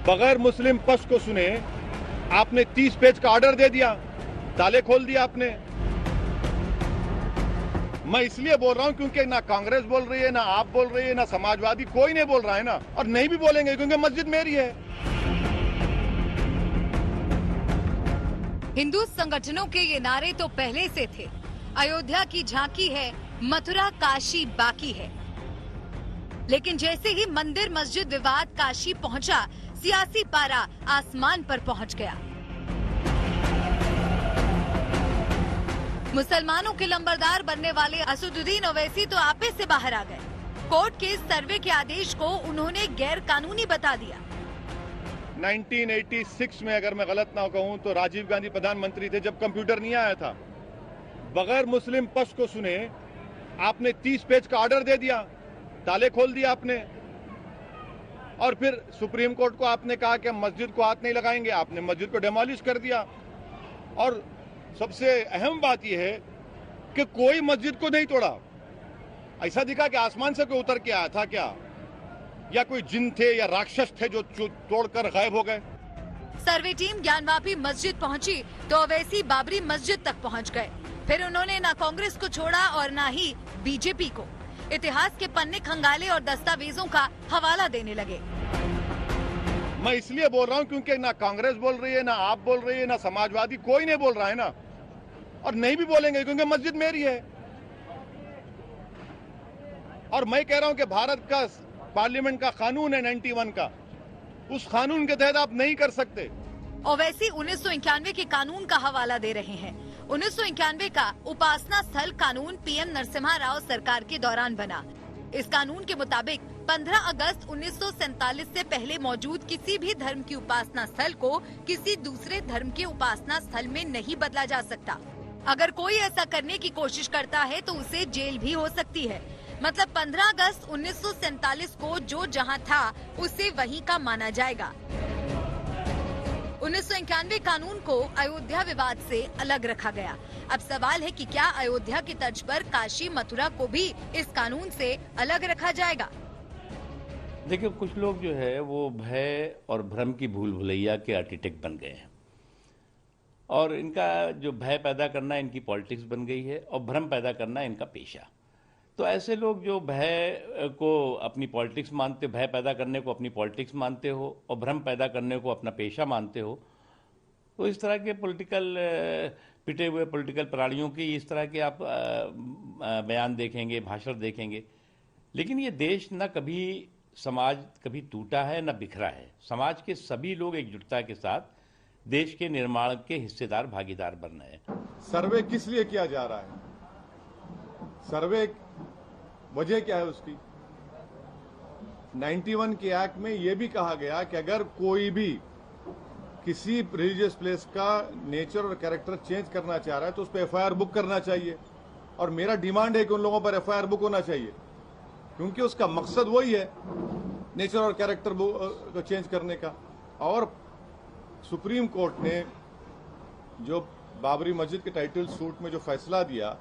बगैर मुस्लिम पक्ष को सुने आपने 30 पेज का ऑर्डर दे दिया, ताले खोल दिया आपने। मैं इसलिए बोल रहा हूं क्योंकि ना कांग्रेस बोल रही है, ना आप बोल रही है, ना समाजवादी, कोई नहीं बोल रहा है ना, और नहीं भी बोलेंगे क्योंकि मस्जिद मेरी है। हिंदू संगठनों के ये नारे तो पहले से थे। अयोध्या की झांकी है, मथुरा काशी बाकी है। लेकिन जैसे ही मंदिर मस्जिद विवाद काशी पहुंचा, सियासी पारा आसमान पर पहुंच गया। मुसलमानों के लंबरदार बनने वाले असदुद्दीन ओवैसी तो आपे से बाहर आ गए। कोर्ट के सर्वे के आदेश को उन्होंने गैर कानूनी बता दिया। 1986 में अगर मैं गलत ना कहूं तो राजीव गांधी प्रधानमंत्री थे जब कंप्यूटर नहीं आया था। बगैर मुस्लिम पक्ष को सुने आपने 30 पेज का ऑर्डर दे दिया, ताले खोल दिया आपने, और फिर सुप्रीम कोर्ट को आपने कहा कि हम मस्जिद को हाथ नहीं लगाएंगे। आपने मस्जिद को डेमोलिश कर दिया। और सबसे अहम बात यह है कि कोई मस्जिद को नहीं तोड़ा। ऐसा दिखा कि आसमान से कोई उतर के आया था क्या, या कोई जिन थे या राक्षस थे जो तोड़कर गायब हो गए। सर्वे टीम ज्ञानवापी मस्जिद पहुंची तो ओवैसी बाबरी मस्जिद तक पहुंच गए। फिर उन्होंने ना कांग्रेस को छोड़ा और ना ही बीजेपी को। इतिहास के पन्ने खंगाले और दस्तावेजों का हवाला देने लगे। मैं इसलिए बोल रहा हूं क्योंकि ना कांग्रेस बोल रही है, ना आप बोल रही है, ना समाजवादी, कोई नहीं बोल रहा है ना, और नहीं भी बोलेंगे क्योंकि मस्जिद मेरी है। और मैं कह रहा हूं कि भारत का पार्लियामेंट का कानून है 91 का, उस कानून के तहत आप नहीं कर सकते। ओवैसी 1991 के कानून का हवाला दे रहे हैं। 1991 का उपासना स्थल कानून पीएम नरसिम्हा राव सरकार के दौरान बना। इस कानून के मुताबिक 15 अगस्त 1947 से पहले मौजूद किसी भी धर्म की उपासना स्थल को किसी दूसरे धर्म के उपासना स्थल में नहीं बदला जा सकता। अगर कोई ऐसा करने की कोशिश करता है तो उसे जेल भी हो सकती है। मतलब 15 अगस्त 1947 को जो जहां था उसे वहीं का माना जाएगा। 1991 कानून को अयोध्या विवाद से अलग रखा गया। अब सवाल है कि क्या अयोध्या की तर्ज पर काशी मथुरा को भी इस कानून से अलग रखा जाएगा। देखिए, कुछ लोग जो है वो भय और भ्रम की भूल भुलैया के आर्किटेक्ट बन गए हैं, और इनका जो भय पैदा करना इनकी पॉलिटिक्स बन गई है और भ्रम पैदा करना इनका पेशा। तो ऐसे लोग जो भय को अपनी पॉलिटिक्स मानते, भय पैदा करने को अपनी पॉलिटिक्स मानते हो और भ्रम पैदा करने को अपना पेशा मानते हो, तो इस तरह के पॉलिटिकल पिटे हुए पॉलिटिकल प्राणियों की इस तरह के आप बयान देखेंगे, भाषण देखेंगे। लेकिन ये देश न कभी समाज कभी टूटा है न बिखरा है। समाज के सभी लोग एकजुटता के साथ देश के निर्माण के हिस्सेदार, भागीदार बन रहे हैं। सर्वे किस लिए किया जा रहा है? सर्वे वजह क्या है उसकी? 91 के एक्ट में यह भी कहा गया कि अगर कोई भी किसी रिलीजियस प्लेस का नेचर और कैरेक्टर चेंज करना चाह रहा है तो उस पर एफआईआर बुक करना चाहिए। और मेरा डिमांड है कि उन लोगों पर एफआईआर बुक होना चाहिए, क्योंकि उसका मकसद वही है, नेचर और कैरेक्टर को चेंज करने का। और सुप्रीम कोर्ट ने जो बाबरी मस्जिद के टाइटल सूट में जो फैसला दिया,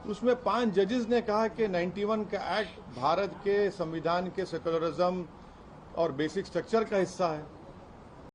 उसमें 5 जजेस ने कहा कि 91 का एक्ट भारत के संविधान के सेकुलरिज्म और बेसिक स्ट्रक्चर का हिस्सा है।